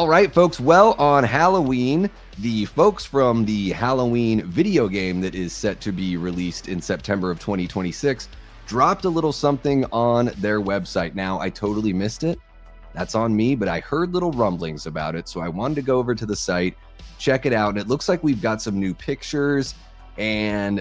All right, folks. Well, on Halloween, the folks from the Halloween video game that is set to be released in September of 2026 dropped a little something on their website. Now, I totally missed it. That's on me, but I heard little rumblings about it, so I wanted to go over to the site, check it out, and it looks like we've got some new pictures and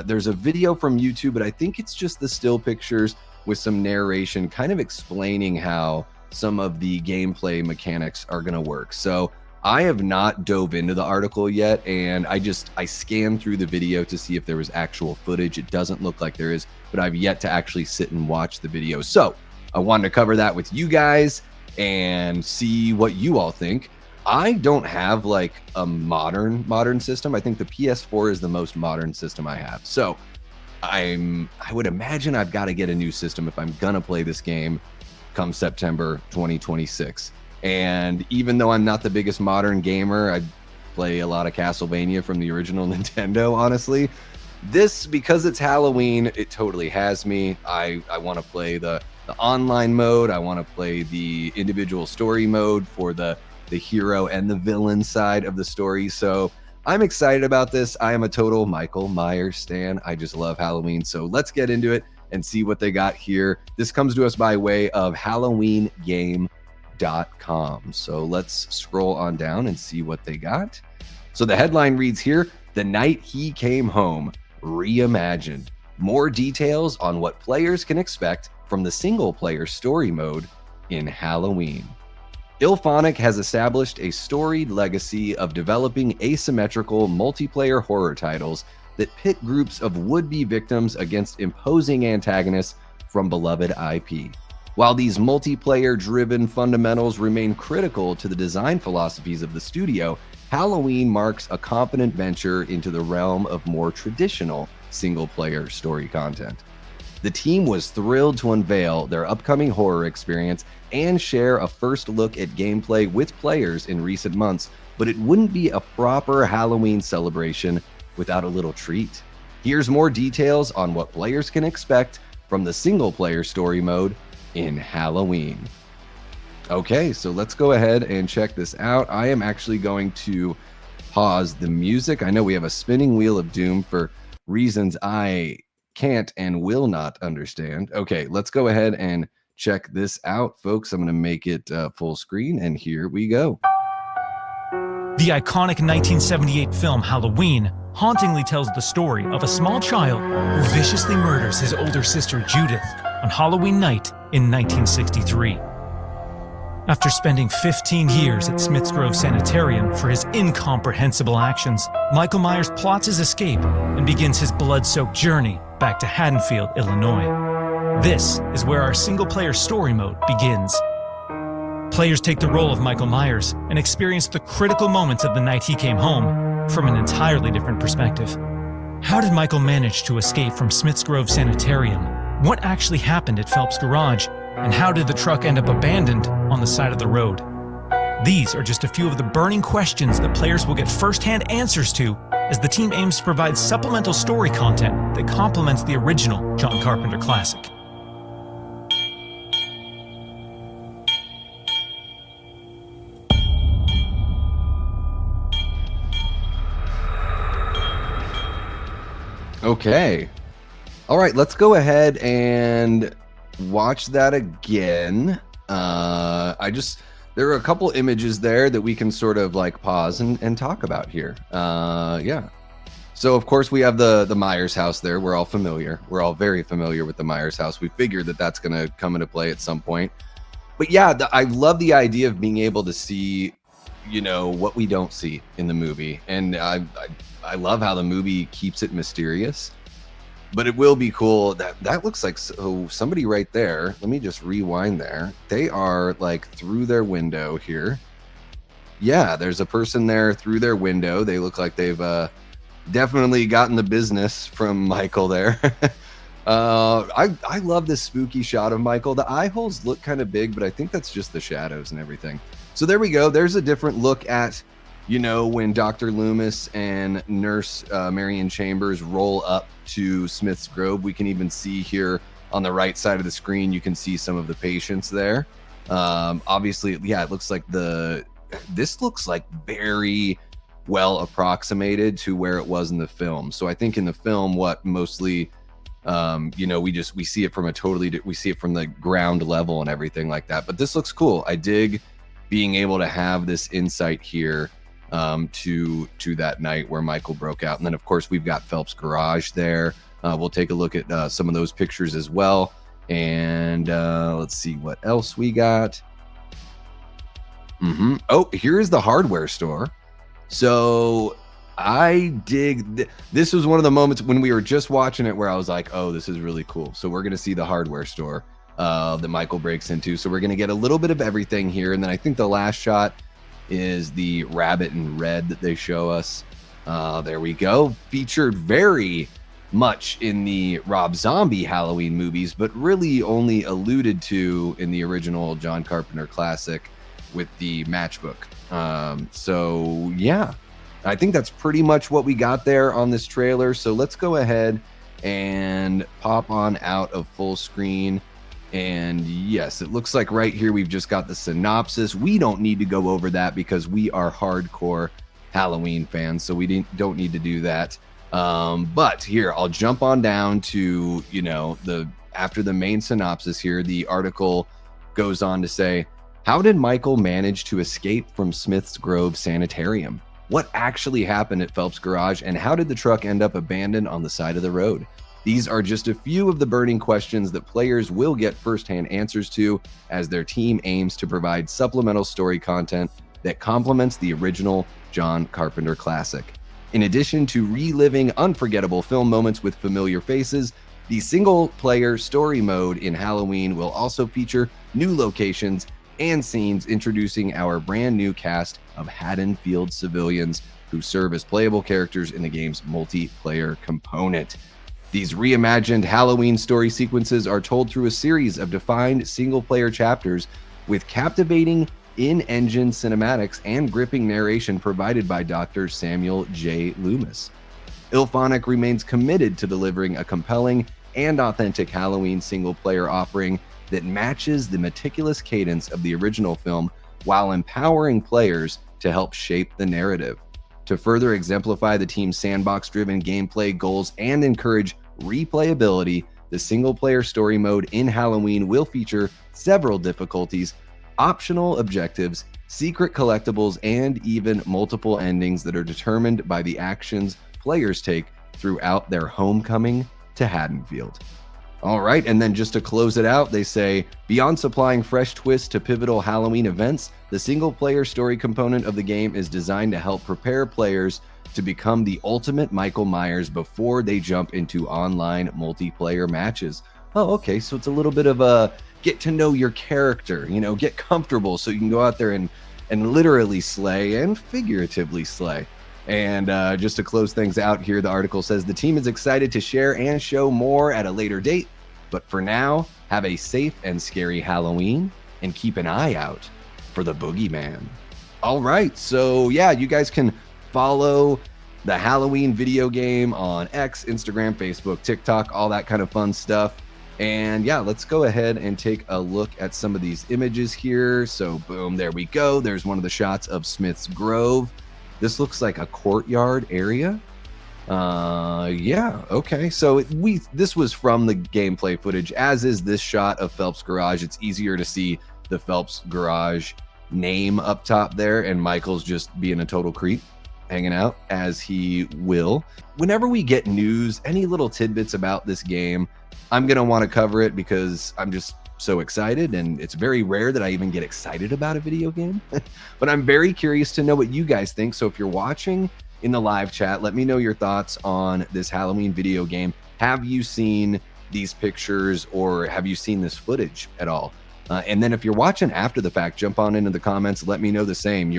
there's a video from YouTube, but I think it's just the still pictures with some narration kind of explaining how some of the gameplay mechanics are going to work. So I have not dove into the article yet, and I scanned through the video to see if there was actual footage. It doesn't look like there is, but I've yet to actually sit and watch the video. So I wanted to cover that with you guys and see what you all think. I don't have like a modern system. I think the PS4 is the most modern system I have. So I would imagine I've got to get a new system if I'm gonna play this game come September 2026. And even though I'm not the biggest modern gamer, I play a lot of Castlevania from the original Nintendo, honestly. This, because it's Halloween, it totally has me. I want to play the online mode. I want to play the individual story mode for the hero and the villain side of the story. So I'm excited about this. I am a total Michael Myers stan. I just love Halloween. So let's get into it and see what they got here. This comes to us by way of HalloweenGame.com. So let's scroll on down and see what they got. So the headline reads here, "The Night He Came Home, Reimagined. More details on what players can expect from the single-player story mode in Halloween." IllFonic has established a storied legacy of developing asymmetrical multiplayer horror titles that pit groups of would-be victims against imposing antagonists from beloved IP. While these multiplayer-driven fundamentals remain critical to the design philosophies of the studio, Halloween marks a confident venture into the realm of more traditional single-player story content. The team was thrilled to unveil their upcoming horror experience and share a first look at gameplay with players in recent months, but it wouldn't be a proper Halloween celebration without a little treat. Here's more details on what players can expect from the single-player story mode in Halloween. Okay, so let's go ahead and check this out. I am actually going to pause the music. I know we have a spinning wheel of doom for reasons I can't and will not understand. Okay, let's go ahead and check this out, folks. I'm going to make it full screen, and here we go. The iconic 1978 film Halloween hauntingly tells the story of a small child who viciously murders his older sister Judith on Halloween night in 1963. After spending 15 years at Smith's Grove Sanitarium for his incomprehensible actions, Michael Myers plots his escape and begins his blood-soaked journey back to Haddonfield, Illinois. This is where our single-player story mode begins. Players take the role of Michael Myers and experience the critical moments of the night he came home from an entirely different perspective. How did Michael manage to escape from Smith's Grove Sanitarium? What actually happened at Phelps Garage? And how did the truck end up abandoned on the side of the road? These are just a few of the burning questions that players will get first-hand answers to as the team aims to provide supplemental story content that complements the original John Carpenter classic. Okay. All right, let's go ahead and watch that again. There are a couple images there that we can sort of like pause and talk about here. Yeah. So of course we have the Myers house there. We're all familiar. We're all very familiar with the Myers house. We figured that that's going to come into play at some point. But yeah, I love the idea of being able to see, you know, what we don't see in the movie. And I love how the movie keeps it mysterious. But it will be cool. That looks like somebody right there. Let me just rewind there. They are like through their window here. Yeah, there's a person there through their window. They look like they've definitely gotten the business from Michael there. I love this spooky shot of Michael. The eye holes look kind of big, but I think that's just the shadows and everything. So there we go. There's a different look at, you know, when Dr. Loomis and Nurse Marion Chambers roll up to Smith's Grove. We can even see here on the right side of the screen, you can see some of the patients there. Obviously, yeah, it looks like the this looks like very well approximated to where it was in the film. So I think in the film, what mostly, we see it from we see it from the ground level and everything like that. But this looks cool. I dig being able to have this insight here to that night where Michael broke out. And then of course we've got Phelps Garage there. We'll take a look at some of those pictures as well. And let's see what else we got. Oh, here's the hardware store. So I dig this was one of the moments when we were just watching it where I was like, oh, this is really cool. So we're going to see the hardware store that Michael breaks into. So we're going to get a little bit of everything here. And then I think the last shot is the rabbit in red that they show us. There we go. Featured very much in the Rob Zombie Halloween movies, but really only alluded to in the original John Carpenter classic with the matchbook. So yeah, I think that's pretty much what we got there on this trailer. So let's go ahead and pop on out of full screen. And yes, it looks like right here we've just got the synopsis. We don't need to go over that because we are hardcore Halloween fans, so we don't need to do that. But here, I'll jump on down to, after the main synopsis here, the article goes on to say, how did Michael manage to escape from Smith's Grove Sanitarium? What actually happened at Phelps Garage, and how did the truck end up abandoned on the side of the road? These are just a few of the burning questions that players will get firsthand answers to as their team aims to provide supplemental story content that complements the original John Carpenter classic. In addition to reliving unforgettable film moments with familiar faces, the single-player story mode in Halloween will also feature new locations and scenes introducing our brand new cast of Haddonfield civilians who serve as playable characters in the game's multiplayer component. These reimagined Halloween story sequences are told through a series of defined single-player chapters with captivating in-engine cinematics and gripping narration provided by Dr. Samuel J. Loomis. IllFonic remains committed to delivering a compelling and authentic Halloween single-player offering that matches the meticulous cadence of the original film while empowering players to help shape the narrative. To further exemplify the team's sandbox-driven gameplay goals and encourage replayability, the single-player story mode in Halloween will feature several difficulties, optional objectives, secret collectibles, and even multiple endings that are determined by the actions players take throughout their homecoming to Haddonfield. All right, and then just to close it out, they say, beyond supplying fresh twists to pivotal Halloween events, the single-player story component of the game is designed to help prepare players to become the ultimate Michael Myers before they jump into online multiplayer matches. Oh, okay, so it's a little bit of a get to know your character, get comfortable so you can go out there and literally slay and figuratively slay. And just to close things out here, the article says the team is excited to share and show more at a later date. But for now, have a safe and scary Halloween and keep an eye out for the boogeyman. All right. So yeah, you guys can follow the Halloween video game on X, Instagram, Facebook, TikTok, all that kind of fun stuff. And yeah, let's go ahead and take a look at some of these images here. So boom, there we go. There's one of the shots of Smith's Grove. This looks like a courtyard area. Yeah, okay. So this was from the gameplay footage, as is this shot of Phelps Garage. It's easier to see the Phelps Garage name up top there, and Michael's just being a total creep, hanging out as he will. Whenever we get news, any little tidbits about this game, I'm gonna want to cover it because I'm just so excited, and it's very rare that I even get excited about a video game. But I'm very curious to know what you guys think. So if you're watching in the live chat, let me know your thoughts on this Halloween video game. Have you seen these pictures, or have you seen this footage at all? And then if you're watching after the fact, jump on into the comments, let me know the same.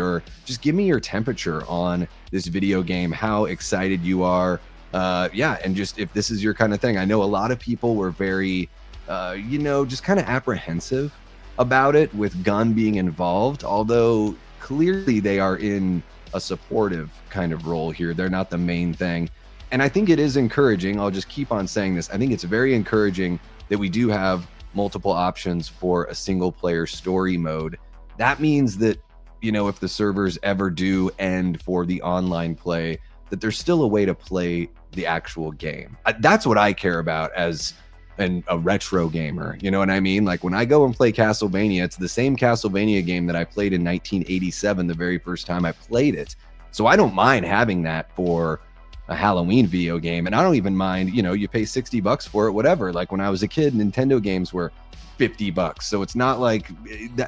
Just give me your temperature on this video game, how excited you are. Yeah, and just if this is your kind of thing. I know a lot of people were very just kind of apprehensive about it with Gunn being involved, although clearly they are in a supportive kind of role here. They're not the main thing. And I think it is encouraging. I'll just keep on saying this. I think it's very encouraging that we do have multiple options for a single player story mode. That means that you know, if the servers ever do end for the online play, that there's still a way to play the actual game. That's what I care about as a retro gamer. You know what I mean? Like when I go and play Castlevania, it's the same Castlevania game that I played in 1987, the very first time I played it. So I don't mind having that for a Halloween video game. And I don't even mind, you know, you pay $60 for it, whatever. Like when I was a kid, Nintendo games were $50. So it's not like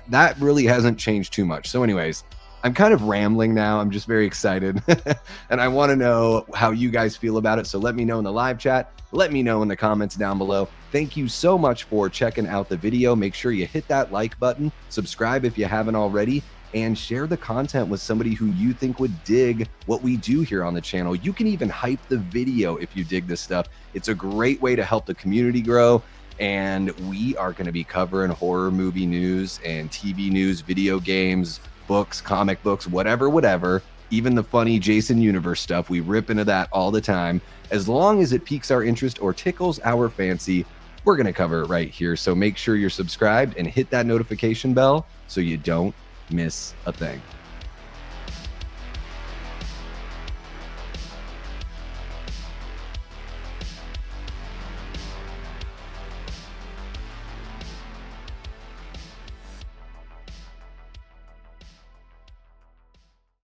that really hasn't changed too much. So anyways, I'm kind of rambling now. I'm just very excited. And I want to know how you guys feel about it. So let me know in the live chat. Let me know in the comments down below. Thank you so much for checking out the video. Make sure you hit that like button, subscribe if you haven't already, and share the content with somebody who you think would dig what we do here on the channel. You can even hype the video if you dig this stuff. It's a great way to help the community grow. And we are going to be covering horror movie news and TV news, video games, books, comic books, whatever, even the funny Jason Universe stuff. We rip into that all the time. As long as it piques our interest or tickles our fancy, we're going to cover it right here. So make sure you're subscribed and hit that notification bell so you don't miss a thing.